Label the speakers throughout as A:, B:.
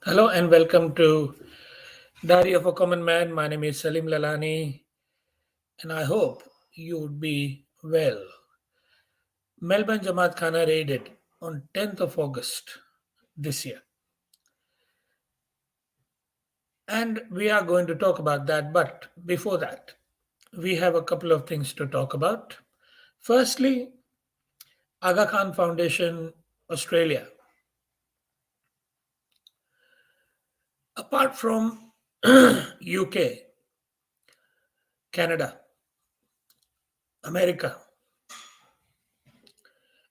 A: Hello and welcome to Diary of a Common Man. My name is Salim Lalani and I hope you would be well. Melbourne Jamaatkhana raided on 10th of August this year. And we are going to talk about that. But before that, we have a couple of things to talk about. Firstly, Aga Khan Foundation, Australia. Apart from UK, Canada, America,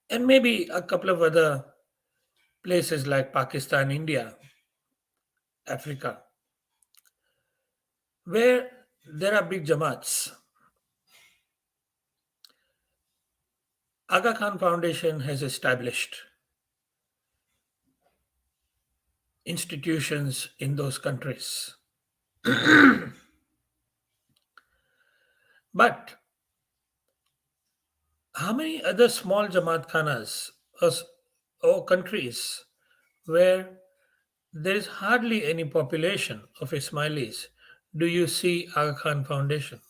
A: and maybe a couple of other places like Pakistan, India, Africa, where there are big jamaats. Aga Khan Foundation has established institutions in those countries. But how many other small jamaat khanas or countries where there is hardly any population of Ismailis do you see Aga Khan Foundation?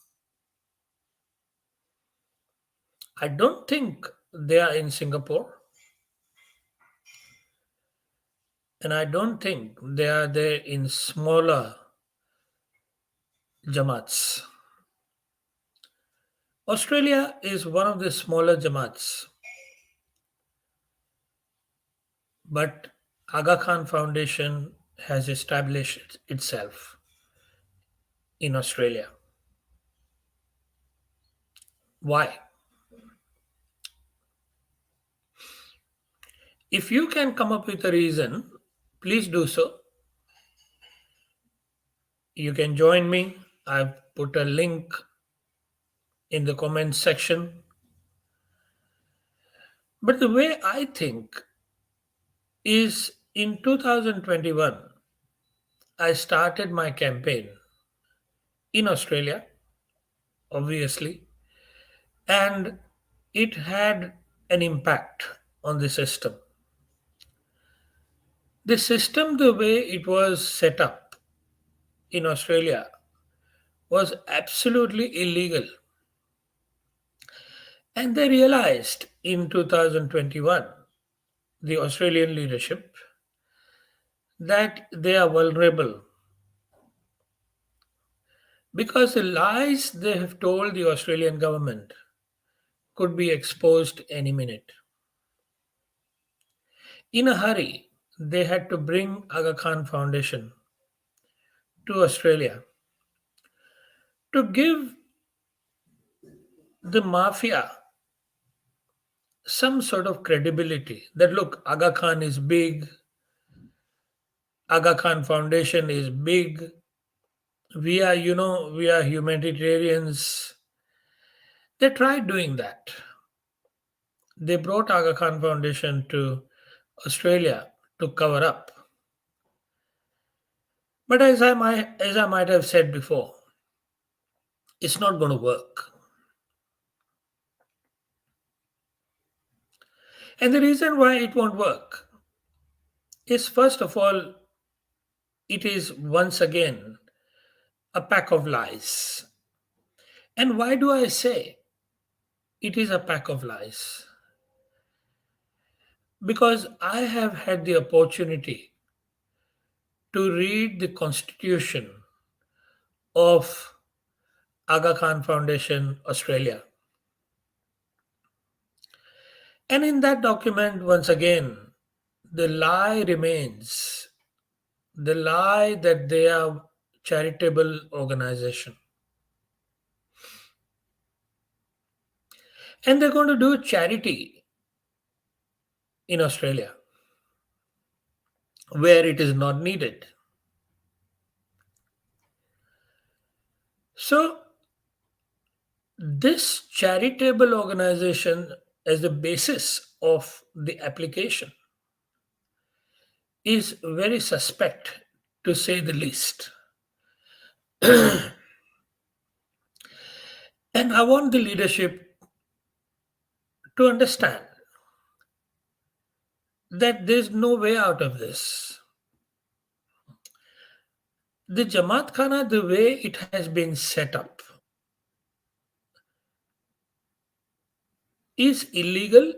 A: I don't think they are in Singapore, and I don't think they are there in smaller jamaats. Australia is one of the smaller jamaats, but Aga Khan Foundation has established itself in Australia. Why? If you can come up with a reason, please do so. You can join me. I've put a link in the comments section. But the way I think is in 2021, I started my campaign in Australia, obviously, and it had an impact on the system. The system, the way it was set up in Australia, was absolutely illegal. And they realized in 2021, the Australian leadership, that they are vulnerable because the lies they have told the Australian government could be exposed any minute. In a hurry, they had to bring Aga Khan Foundation to Australia to give the mafia some sort of credibility that look, Aga Khan is big, Aga Khan Foundation is big, we are humanitarians. They tried doing that. They brought Aga Khan Foundation to Australia to cover up. But as I might have said before, it's not going to work. And the reason why it won't work is first of all, it is once again a pack of lies. And why do I say it is a pack of lies? Because I have had the opportunity to read the constitution of Aga Khan Foundation, Australia. And in that document, once again, the lie remains the lie that they are charitable organization. And they're going to do charity in Australia where it is not needed. So this charitable organization as the basis of the application is very suspect to say the least. And I want the leadership to understand that there's no way out of this. The Jamaat Khana, the way it has been set up, is illegal.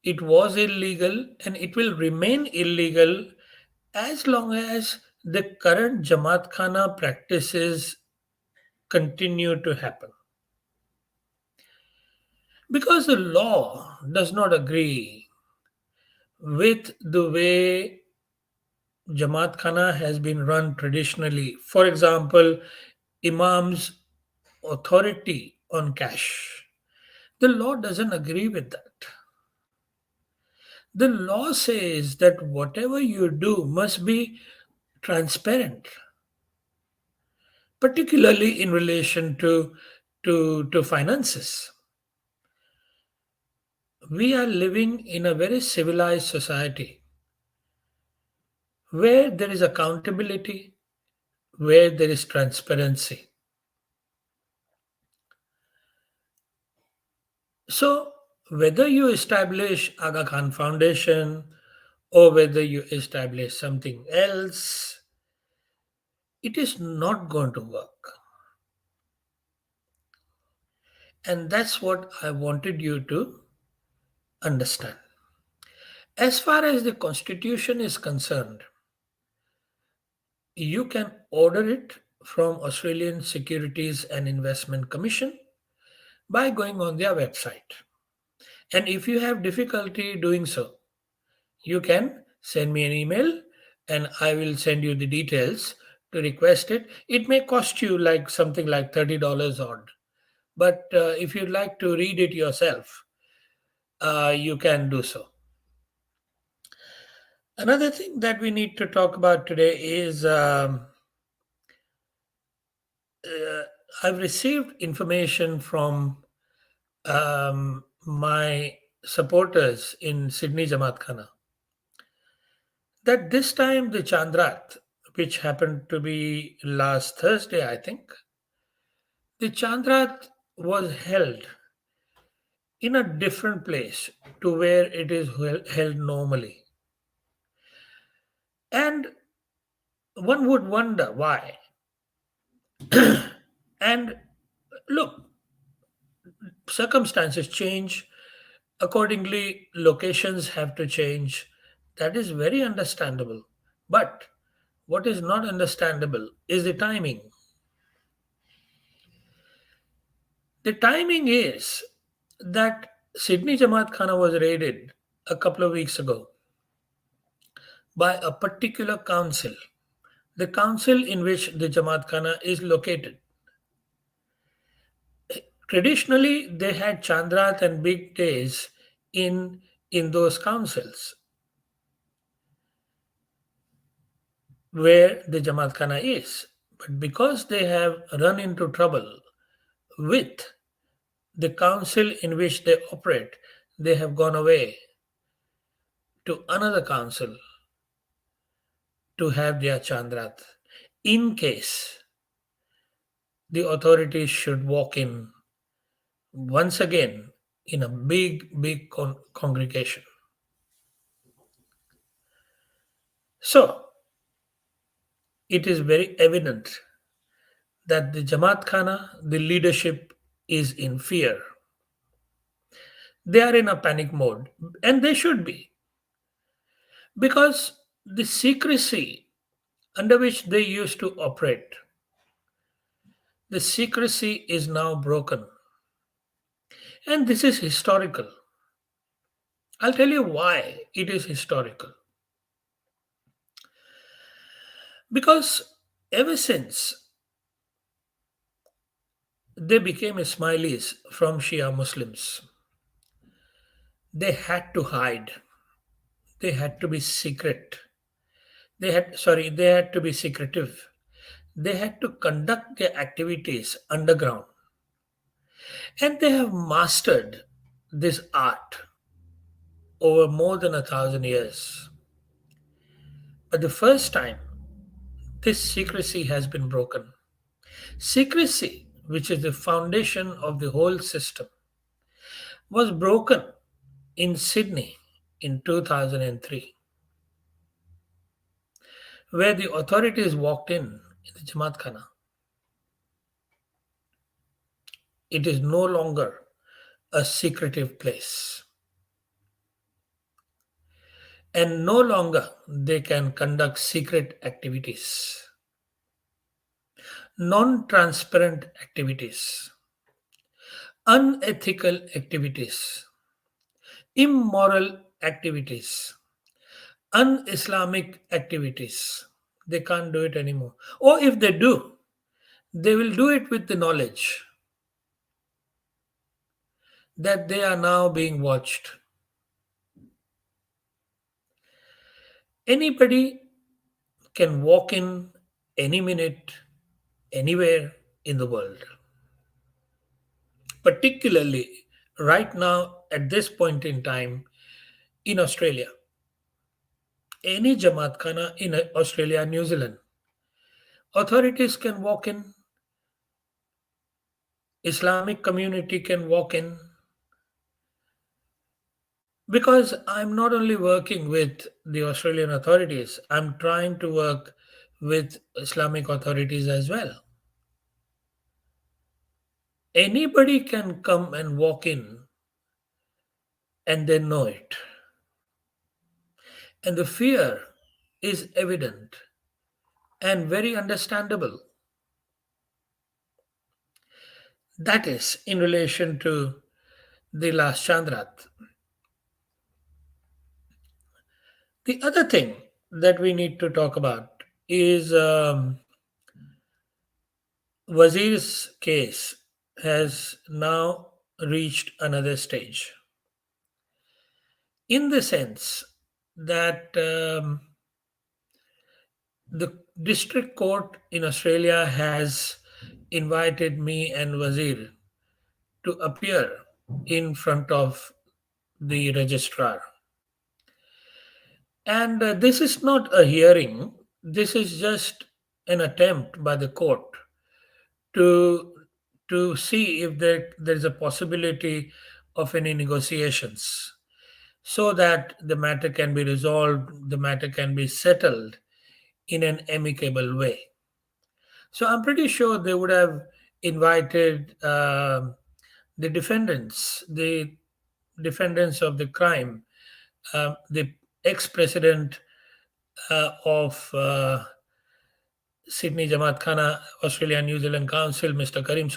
A: It was illegal and it will remain illegal as long as the current Jamaat Khana practices continue to happen. Because the law does not agree with the way Jamaat Khana has been run traditionally. For example, Imam's authority on cash. The law doesn't agree with that. The law says that whatever you do must be transparent, particularly in relation to finances. We are living in a very civilized society where there is accountability, where there is transparency. So, whether you establish Aga Khan Foundation or whether you establish something else, it is not going to work. And that's what I wanted you to understand. As far as the constitution is concerned, you can order it from Australian Securities and Investment Commission by going on their website. And if you have difficulty doing so, you can send me an email and I will send you the details to request it. It may cost you like something like $30 odd. But if you'd like to read it yourself, you can do so. Another thing that we need to talk about today is I've received information from my supporters in Sydney Jamaat Khana that this time the Chandrat, which happened to be last Thursday, I think, the Chandrat was held in a different place to where it is held normally. And one would wonder why. And look, circumstances change. Accordingly, locations have to change. That is very understandable. But what is not understandable is the timing. The timing is that Sydney Jamaat Khana was raided a couple of weeks ago by a particular council, the council in which the Jamaat Khana is located. Traditionally, they had Chandrat and big days in those councils where the Jamaat Khana is. But because they have run into trouble with the council in which they operate, they have gone away to another council to have their Chandrat in case the authorities should walk in once again in a big congregation. So, it is very evident that the Jamaat Khana, the leadership, is in fear. They are in a panic mode, and they should be, because the secrecy under which they used to operate, the secrecy is now broken. And this is historical. I'll tell you why it is historical. Because ever since they became Ismailis from Shia Muslims, they had to hide. They had to be secret. They had to be secretive. They had to conduct their activities underground. And they have mastered this art over more than 1,000 years. But the first time, this secrecy has been broken. Secrecy, which is the foundation of the whole system, was broken in Sydney in 2003, where the authorities walked in in the Jamaat Khana. It is no longer a secretive place, and no longer they can conduct secret activities, non-transparent activities, unethical activities, immoral activities, un-Islamic activities. They can't do it anymore. Or if they do, they will do it with the knowledge that they are now being watched. Anybody can walk in any minute, anywhere in the world. Particularly right now, at this point in time, in Australia. Any Jamaat Khana in Australia, New Zealand. Authorities can walk in, Islamic community can walk in, because I'm not only working with the Australian authorities, I'm trying to work with Islamic authorities as well. Anybody can come and walk in and they know it. And the fear is evident and very understandable. That is in relation to the last Chandrat. The other thing that we need to talk about is Wazir's case has now reached another stage, in the sense that the district court in Australia has invited me and Wazir to appear in front of the registrar. And this is not a hearing, this is just an attempt by the court to see if there's a possibility of any negotiations, so that the matter can be resolved, the matter can be settled in an amicable way. So I'm pretty sure they would have invited the defendants of the crime, the ex-president of Sydney Jamaat Khana, Australia New Zealand Council, Mr. Karim,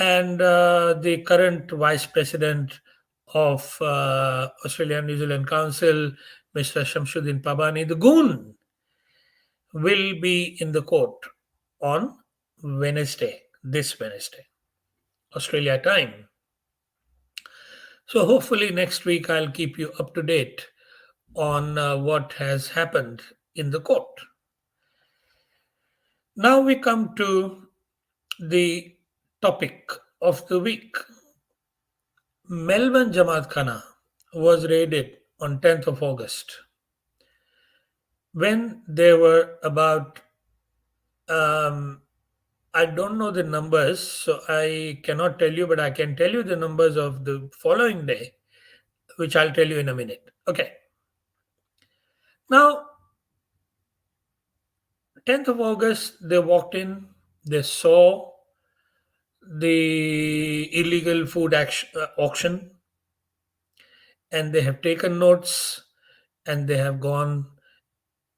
A: and the current vice president of Australia New Zealand Council, Mr. Shamsuddin Pabani. The goon will be in the court on Wednesday, this Wednesday, Australia time. So hopefully next week I'll keep you up to date on what has happened in the court. Now we come to the topic of the week. Melbourne Jamaatkhana was raided on 10th of August when there were about, I don't know the numbers, so I cannot tell you, but I can tell you the numbers of the following day, which I'll tell you in a minute. Okay. Now, 10th of August, they walked in, they saw the illegal food auction, and they have taken notes, and they have gone,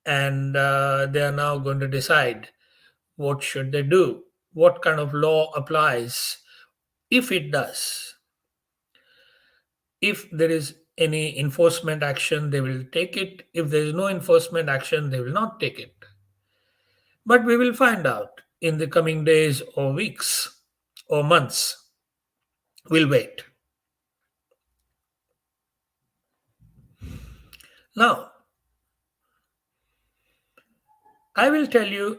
A: and they are now going to decide what should they do, what kind of law applies, if it does. If there is any enforcement action, they will take it. If there is no enforcement action, they will not take it. But we will find out in the coming days or weeks or months. We'll wait. Now, I will tell you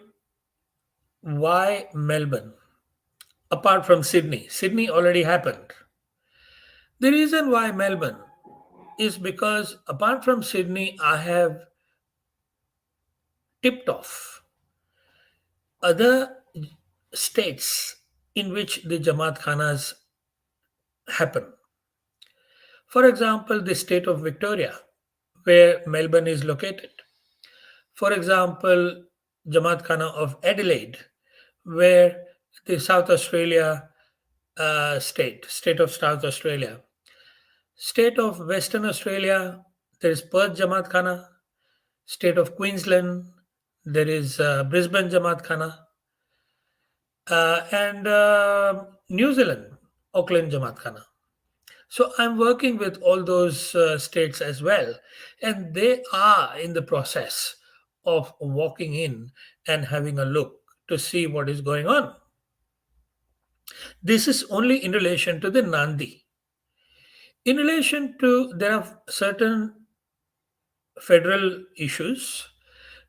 A: why Melbourne, apart from Sydney. Sydney already happened. The reason why Melbourne is because, apart from Sydney, I have tipped off other states in which the Jamaat Khanas happen. For example, the state of Victoria, where Melbourne is located. For example, Jamaatkhana of Adelaide, where the South Australia state of South Australia, state of Western Australia, there is Perth Jamaatkhana, state of Queensland, there is Brisbane Jamaatkhana, and New Zealand, Auckland Jamaatkhana. So I'm working with all those states as well, and they are in the process of walking in and having a look to see what is going on. This is only in relation to the Nandi. In relation to, there are certain federal issues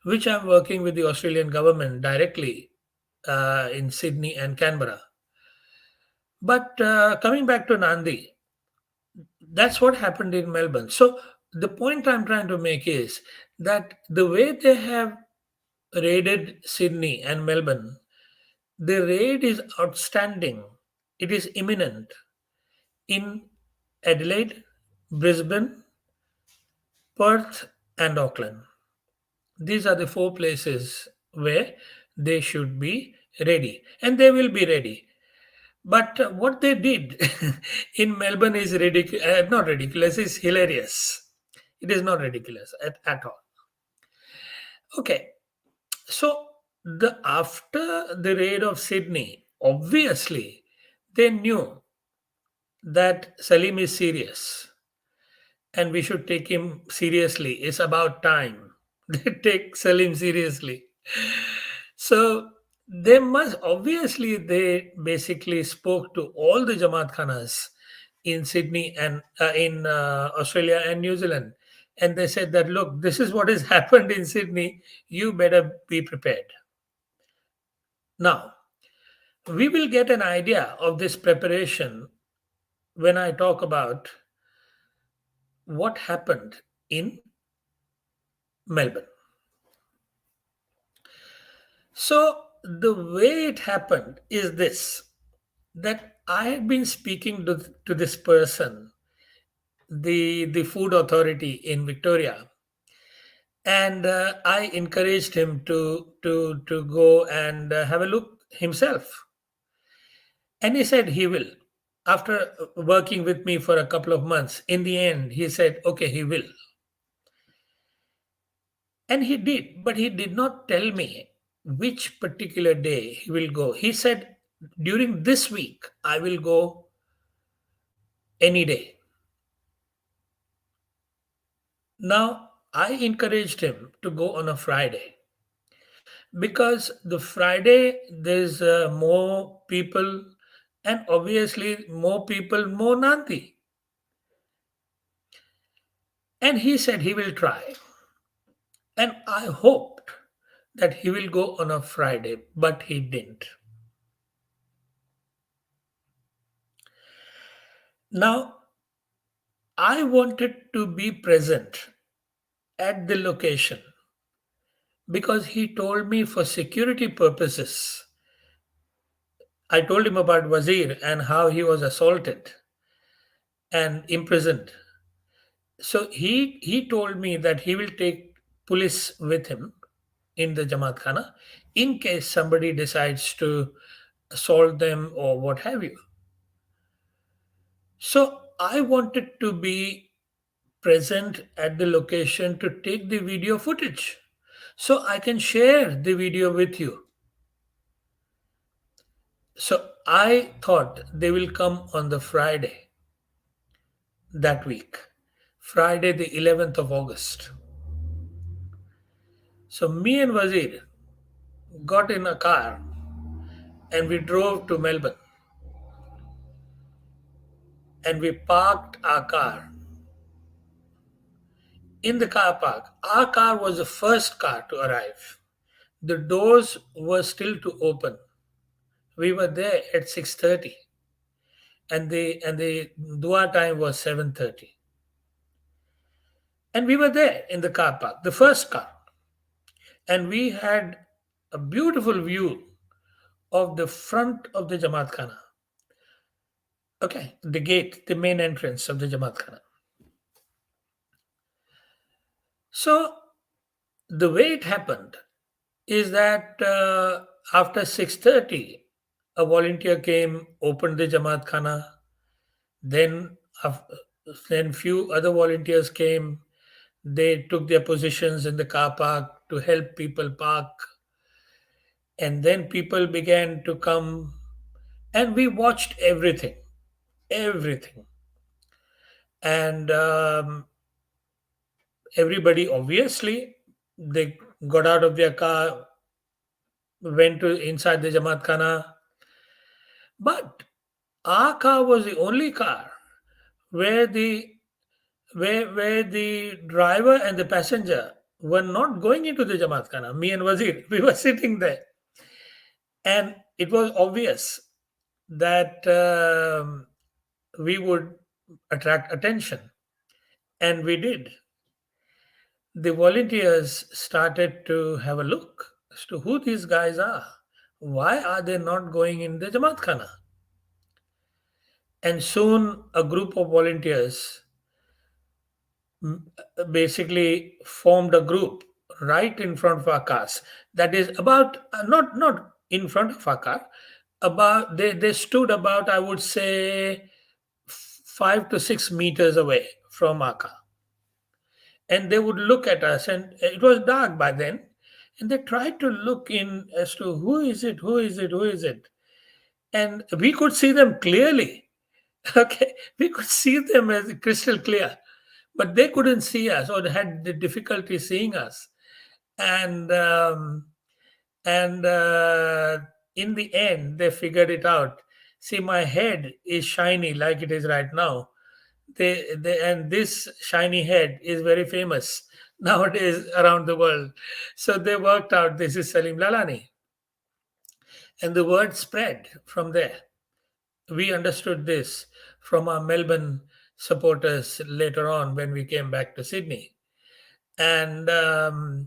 A: which I'm working with the Australian government directly in Sydney and Canberra. But coming back to Nandi, that's what happened in Melbourne. So the point I'm trying to make is that the way they have raided Sydney and Melbourne, the raid is outstanding. It is imminent in Adelaide, Brisbane, Perth, and Auckland. These are the four places where they should be ready, and they will be ready. But what they did in Melbourne is ridiculous, not ridiculous, it's hilarious. It is not ridiculous at all. Okay, so the after the raid of Sydney, obviously they knew that Salim is serious and we should take him seriously. It's about time they take Salim seriously. So they must, obviously they basically spoke to all the Jamaat Khanas in Sydney and in Australia and New Zealand, and they said that look, this is what has happened in Sydney. You better be prepared. Now we will get an idea of this preparation when I talk about what happened in Melbourne. So the way it happened is this, that I had been speaking to this person, the food authority in Victoria, and I encouraged him to go and have a look himself. And he said he will. After working with me for a couple of months, in the end, he said, okay, he will. And he did, but he did not tell me which particular day he will go. He said, during this week, I will go any day. Now, I encouraged him to go on a Friday because the Friday there's more people, and obviously more people, more Nandi. And he said he will try. And I hoped that he will go on a Friday, but he didn't. Now, I wanted to be present at the location because he told me for security purposes. I told him about Wazir and how he was assaulted and imprisoned. So he told me that he will take police with him in the Jamaat Khana in case somebody decides to assault them or what have you. So I wanted to be present at the location to take the video footage so I can share the video with you. So I thought they will come on the Friday that week, Friday, the 11th of August. So me and Wazir got in a car and we drove to Melbourne and we parked our car in the car park. Our car was the first car to arrive. The doors were still to open. We were there at 6:30 and the dua time was 7:30. And we were there in the car park, the first car. And we had a beautiful view of the front of the Jamaat Khana. Okay, the gate, the main entrance of the Jamaat Khana. So the way it happened is that after 6:30, a volunteer came, opened the Jamaat Khana. Then, af- then few other volunteers came. They took their positions in the car park to help people park, and then people began to come, and we watched everything, everything, and everybody obviously they got out of their car, went to inside the Jamaat Khana, but our car was the only car where the driver and the passenger were not going into the Jamaat Khana. Me and Wazir, we were sitting there, and it was obvious that we would attract attention, and we did. The volunteers started to have a look as to who these guys are. Why are they not going in the Jamaat Khana? And soon a group of volunteers basically formed a group right in front of our cars. That is about not in front of our car. About they stood about, I would say, 5 to 6 meters away from our car, and they would look at us, and it was dark by then, and they tried to look in as to who is it, who is it, who is it, and we could see them clearly. Okay, we could see them as crystal clear, but they couldn't see us or they had the difficulty seeing us. And um, and uh, in the end they figured it out. See, my head is shiny like it is right now. And this shiny head is very famous nowadays around the world. So they worked out this is Salim Lalani, and the word spread from there. We understood this from our Melbourne supporters later on when we came back to Sydney. And but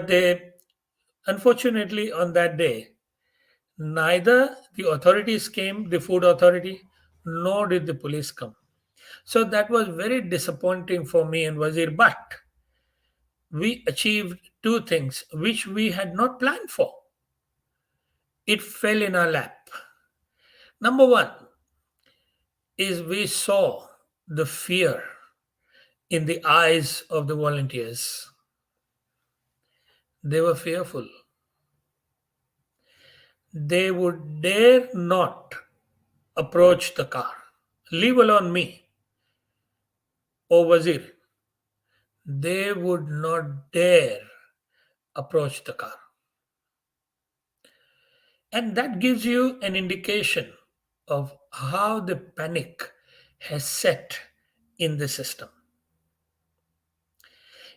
A: they, unfortunately, on that day, neither the authorities came, the food authority, nor did the police come. So that was very disappointing for me and Wazir. But we achieved two things which we had not planned for. It fell in our lap. Number one is we saw the fear in the eyes of the volunteers. They were fearful. They would dare not approach the car, leave alone me or Wazir. They would not dare approach the car. And that gives you an indication of how the panic has set in the system.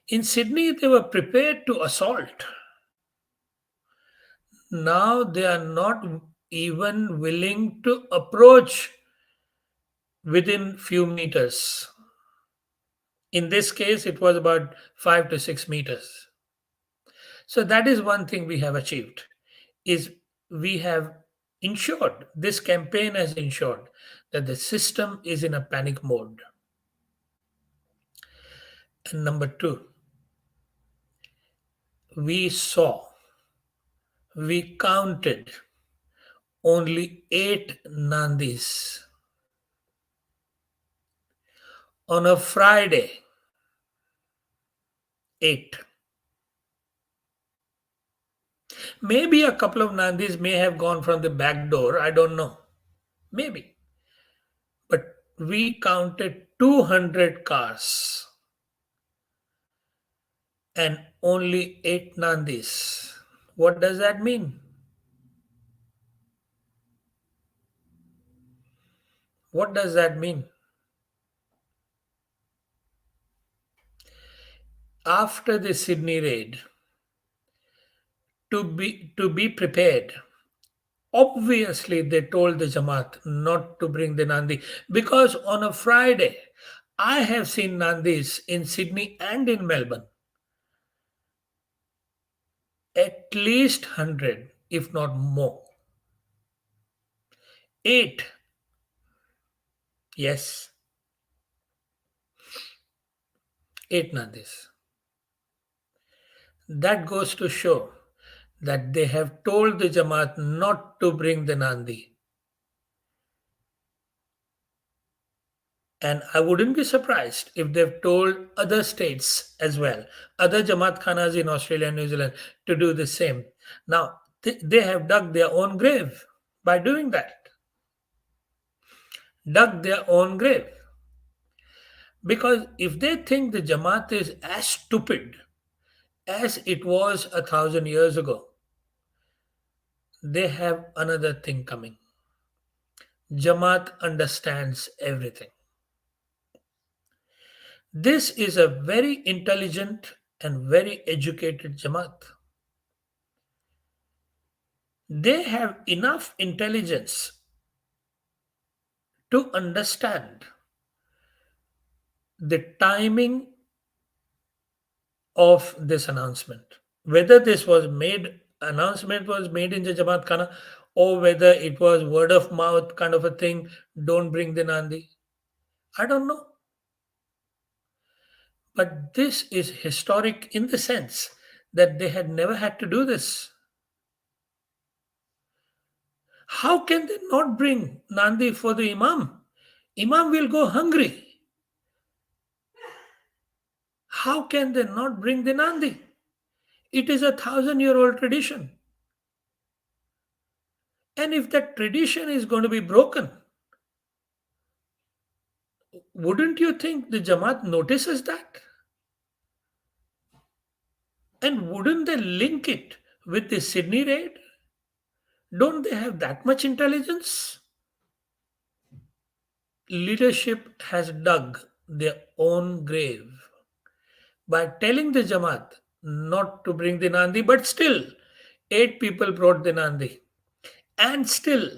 A: In Sydney, they were prepared to assault. Now they are not even willing to approach within few meters. In this case, it was about 5 to 6 meters. So that is one thing we have achieved, is we have ensured, this campaign has ensured that the system is in a panic mode. And number two, we saw, we counted only 8 Nandis on a Friday. 8. Maybe a couple of Nandis may have gone from the back door. I don't know. Maybe. But we counted 200 cars and only 8 Nandis. What does that mean? What does that mean? After the Sydney raid, to be prepared, obviously they told the Jamaat not to bring the Nandi, because on a Friday I have seen Nandis in Sydney and in Melbourne, at least 100, if not more. 8, yes, 8 Nandis. That goes to show that they have told the Jamaat not to bring the Nandi. And I wouldn't be surprised if they've told other states as well, other Jamaat Khanas in Australia and New Zealand, to do the same. Now, they have dug their own grave by doing that. Dug their own grave. Because if they think the Jamaat is as stupid as it was 1,000 years ago, they have another thing coming. Jamaat understands everything. This is a very intelligent and very educated Jamaat. They have enough intelligence to understand the timing of this announcement. Whether this was made, announcement was made in the Jamaat Khana, or whether it was word of mouth kind of a thing, don't bring the Nandi. I don't know. But this is historic in the sense that they had never had to do this. How can they not bring Nandi for the Imam? Imam will go hungry. How can they not bring the Nandi? It is 1,000-year-old tradition. And if that tradition is going to be broken, wouldn't you think the Jamaat notices that? And wouldn't they link it with the Sydney raid? Don't they have that much intelligence? Leadership has dug their own grave by telling the Jamaat not to bring the Nandi, but still, 8 people brought the Nandi. And still,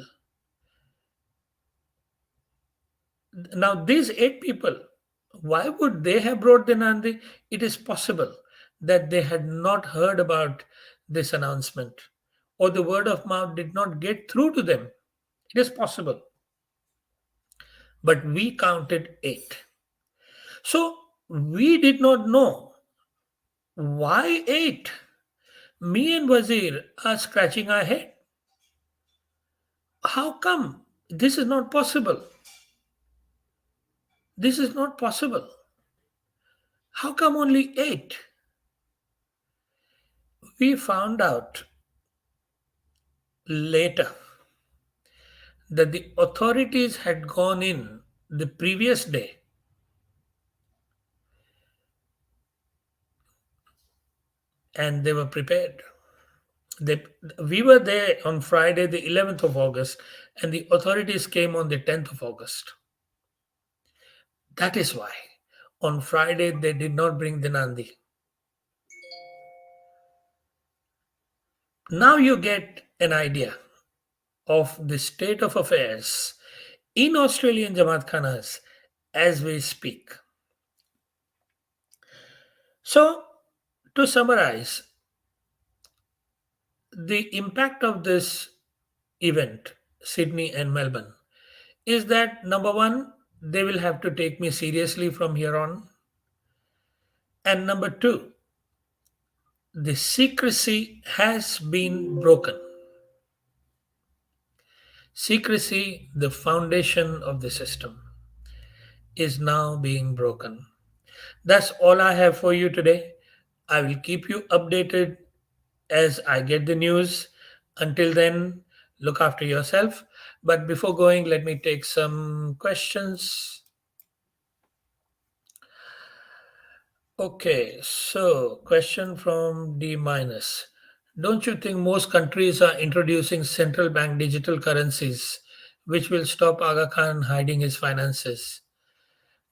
A: now these 8 people, why would they have brought the Nandi? It is possible that they had not heard about this announcement, or the word of mouth did not get through to them. It is possible. But we counted 8. So we did not know why 8. Me and Wazir are scratching our head. How come this is not possible? This is not possible. How come only 8? We found out later that the authorities had gone in the previous day and they were prepared. They, we were there on Friday, the 11th of August, and the authorities came on the 10th of August. That is why on Friday they did not bring the Nandi. Now you get an idea of the state of affairs in Australian Jamaat Khanas as we speak. So, to summarize, the impact of this event, Sydney and Melbourne, is that number one, they will have to take me seriously from here on. And number two, the secrecy has been broken. Secrecy, the foundation of the system, is now being broken. That's all I have for you today. I will keep you updated as I get the news. Until then, look after yourself. But before going, let me take some questions. Okay, so question from D minus. Don't you think most countries are introducing central bank digital currencies, which will stop Aga Khan hiding his finances?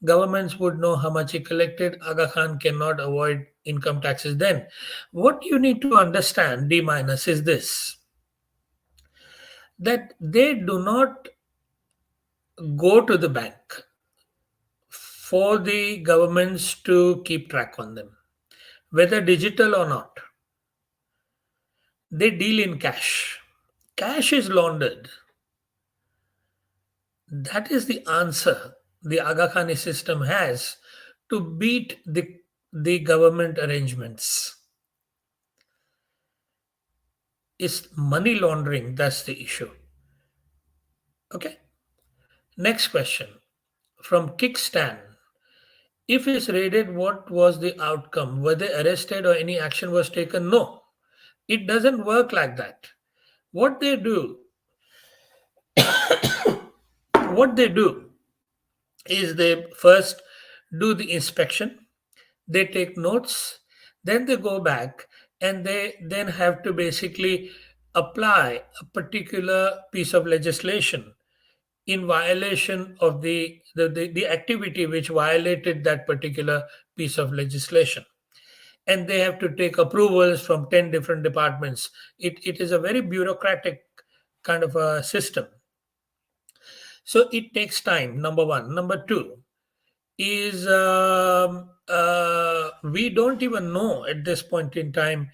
A: Governments would know how much he collected. Aga Khan cannot avoid income taxes then. What you need to understand, D minus, is this, that they do not go to the bank for the governments to keep track on them, whether digital or not. They deal in cash. Cash is laundered. That is the answer the Aga Khani system has to beat the government arrangements. It's money laundering that's the issue. Okay. Next question from Kickstan. If it's raided, what was the outcome? Were they arrested or any action was taken? No, it doesn't work like that. What they do, what they do is they first do the inspection, they take notes, then they go back and they then have to basically apply a particular piece of legislation in violation of the activity which violated that particular piece of legislation. And they have to take approvals from 10 different departments. It is a very bureaucratic kind of a system. So it takes time, number one. Number two is we don't even know at this point in time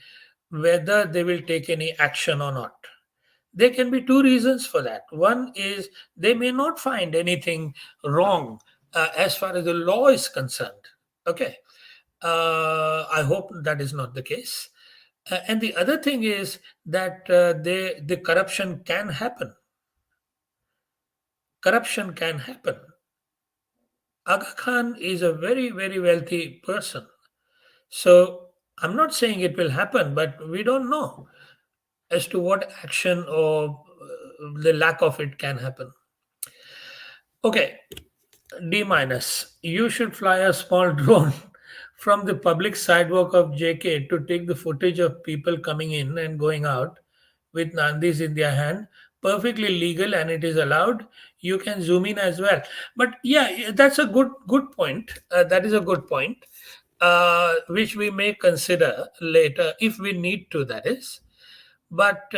A: whether they will take any action or not. There can be two reasons for that. One is they may not find anything wrong as far as the law is concerned. Okay. I hope that is not the case. And the other thing is that the corruption can happen. Corruption can happen. Aga Khan is a very, very wealthy person. So I'm not saying it will happen, but we don't know as to what action or the lack of it can happen. Okay, D minus. You should fly a small drone from the public sidewalk of JK to take the footage of people coming in and going out with Nandis in their hand. Perfectly legal and it is allowed. You can zoom in as well. But yeah, that's a good point. That is a good point, which we may consider later if we need to. That is, but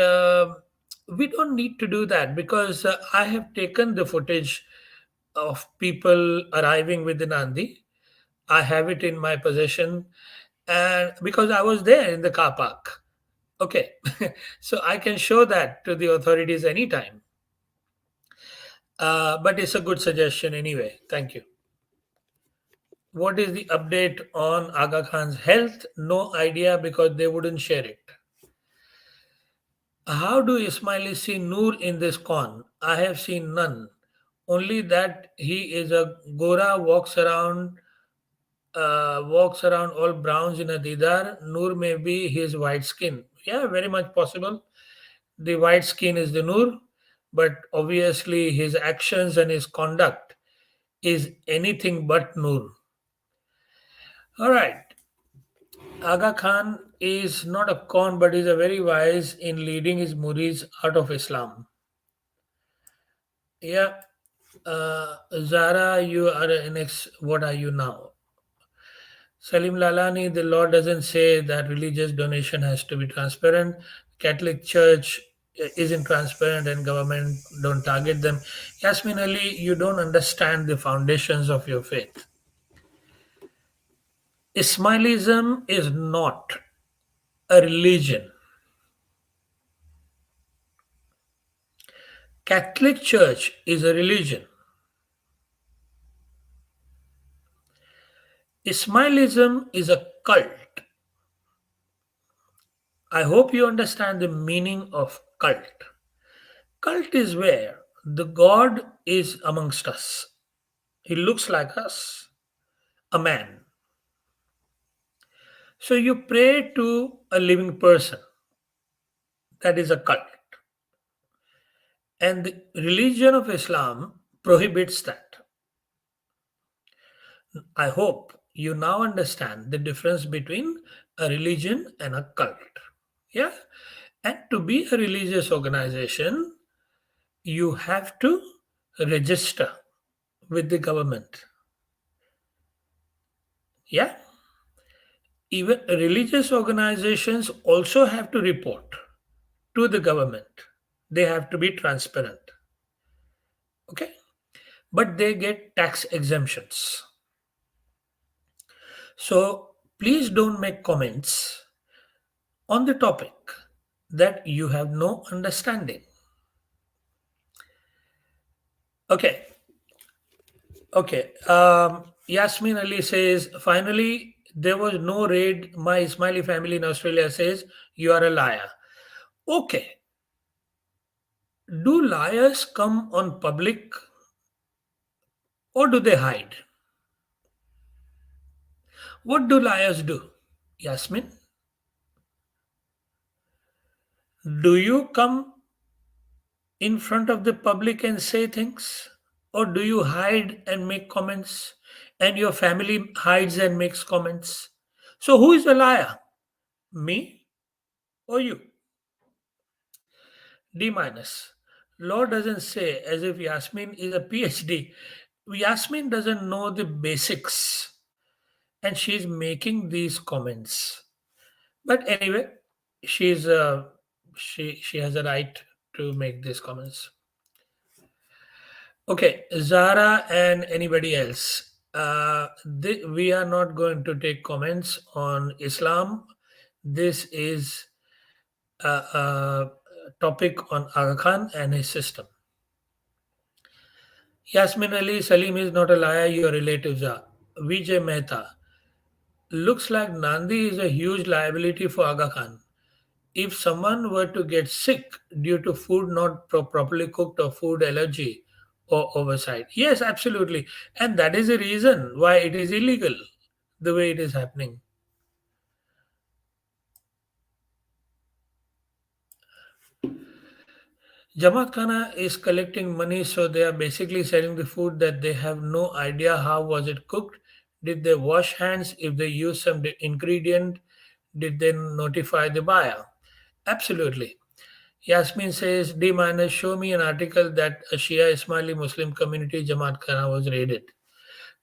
A: we don't need to do that because I have taken the footage of people arriving with the Nandi. I have it in my possession, and because I was there in the car park. Okay, so I can show that to the authorities anytime. But it's a good suggestion anyway. Thank you. What is the update on Aga Khan's health? No idea because they wouldn't share it. How do Ismailis see Noor in this con? I have seen none. Only that he is a Gora, walks around all browns in a didar. Noor may be his white skin. Yeah, very much possible. The white skin is the Noor, but obviously his actions and his conduct is anything but Noor. All right. Aga Khan is not a con, but is a very wise in leading his muris out of Islam. Yeah. Zara, you are an ex. What are you now? Salim Lalani, the law doesn't say that religious donation has to be transparent. Catholic Church isn't transparent and government don't target them. Yasmin Ali, you don't understand the foundations of your faith. Ismailism is not a religion. Catholic Church is a religion. Ismailism is a cult. I hope you understand the meaning of cult. Cult is where the God is amongst us. He looks like us, a man. So you pray to a living person. That is a cult. And the religion of Islam prohibits that. I hope you now understand the difference between a religion and a cult. Yeah? And to be a religious organization, you have to register with the government. Yeah? Even religious organizations also have to report to the government. They have to be transparent. Okay? But they get tax exemptions. So please don't make comments on the topic that you have no understanding. Okay. Okay. Yasmin Ali says, finally, there was no raid. My Ismaili family in Australia says, you are a liar. Okay, do liars come on public or do they hide? What do liars do? Yasmin, do you come in front of the public and say things? Or do you hide and make comments? And your family hides and makes comments? So who is the liar? Me or you? D minus. Law doesn't say as if Yasmin is a PhD. Yasmin doesn't know the basics and she's making these comments. But anyway, she's she has a right to make these comments. Okay, Zara and anybody else. We are not going to take comments on Islam. This is a topic on Aga Khan and his system. Yasmin Ali, Salim is not a liar, your relatives are. Vijay Mehta. Looks like Nandi is a huge liability for Aga Khan. If someone were to get sick due to food not properly cooked or food allergy or oversight. Yes, absolutely. And that is the reason why it is illegal the way it is happening. Jamaatkhana is collecting money, so they are basically selling the food that they have no idea how was it cooked. Did they wash hands? If they use some ingredient, did they notify the buyer? Absolutely. Yasmin says, D minus, show me an article that a Shia Ismaili Muslim community Jamaat Khana was raided.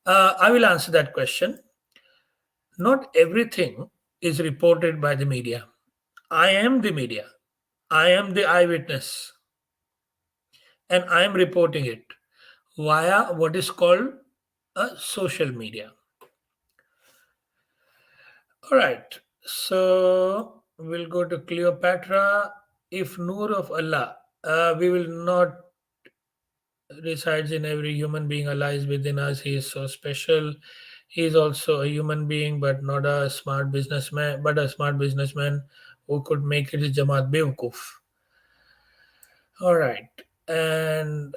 A: I will answer that question. Not everything is reported by the media. I am the media. I am the eyewitness. And I am reporting it via what is called a social media. All right. So we'll go to Cleopatra. If Noor of Allah, we will not resides in every human being. Allah is within us. He is so special. He is also a human being, but not a smart businessman, but a smart businessman who could make it Jamaat Bewkuf. All right. And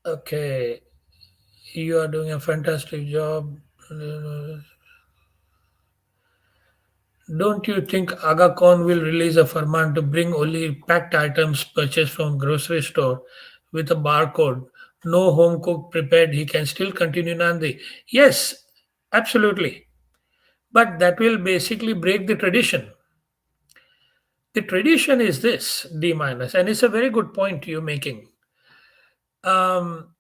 A: okay, you are doing a fantastic job. Don't you think Aga Khan will release a farman to bring only packed items purchased from grocery store with a barcode? No home cooked prepared. He can still continue Nandi. Yes, absolutely. But that will basically break the tradition. The tradition is this, D minus, and it's a very good point you're making. Um,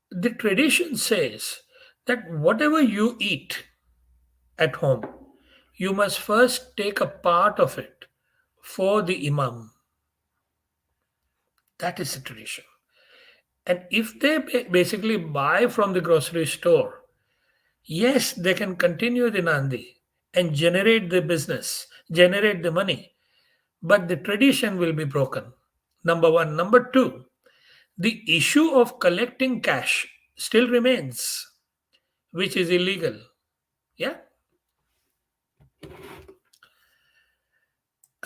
A: the tradition says that whatever you eat at home, you must first take a part of it for the Imam. That is the tradition. And if they basically buy from the grocery store, yes, they can continue the Nandi and generate the business, generate the money, but the tradition will be broken. Number one. Number two, the issue of collecting cash still remains, which is illegal. Yeah.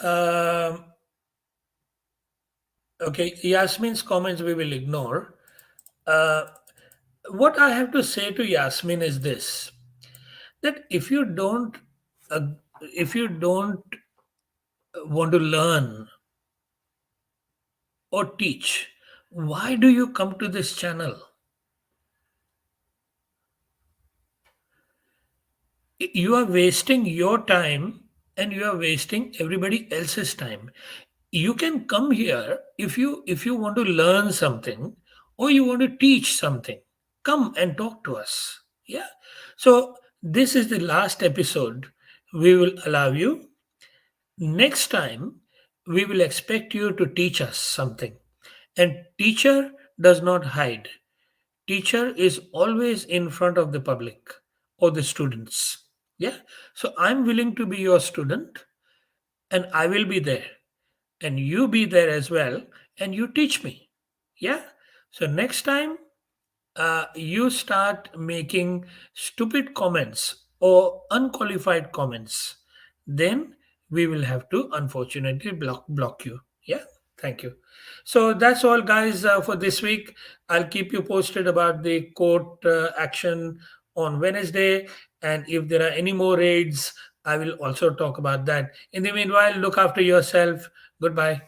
A: Um, okay. Yasmin's comments we will ignore. Uh, what I have to say to Yasmin is this: that uh, if you don't want to learn or teach, why do you come to this channel? You are wasting your time and you are wasting everybody else's time. You can come here if you want to learn something or you want to teach something. Come and talk to us. Yeah. So this is the last episode we will allow you. Next time, we will expect you to teach us something. And teacher does not hide. Teacher is always in front of the public or the students. Yeah. So I'm willing to be your student and I will be there. And you be there as well and you teach me. Yeah. So next time you start making stupid comments or unqualified comments, then we will have to unfortunately block you. Yeah, thank you. So that's all, guys, for this week. I'll keep you posted about the court action on Wednesday, and if there are any more raids, I will also talk about that. In the meanwhile, look after yourself. Goodbye.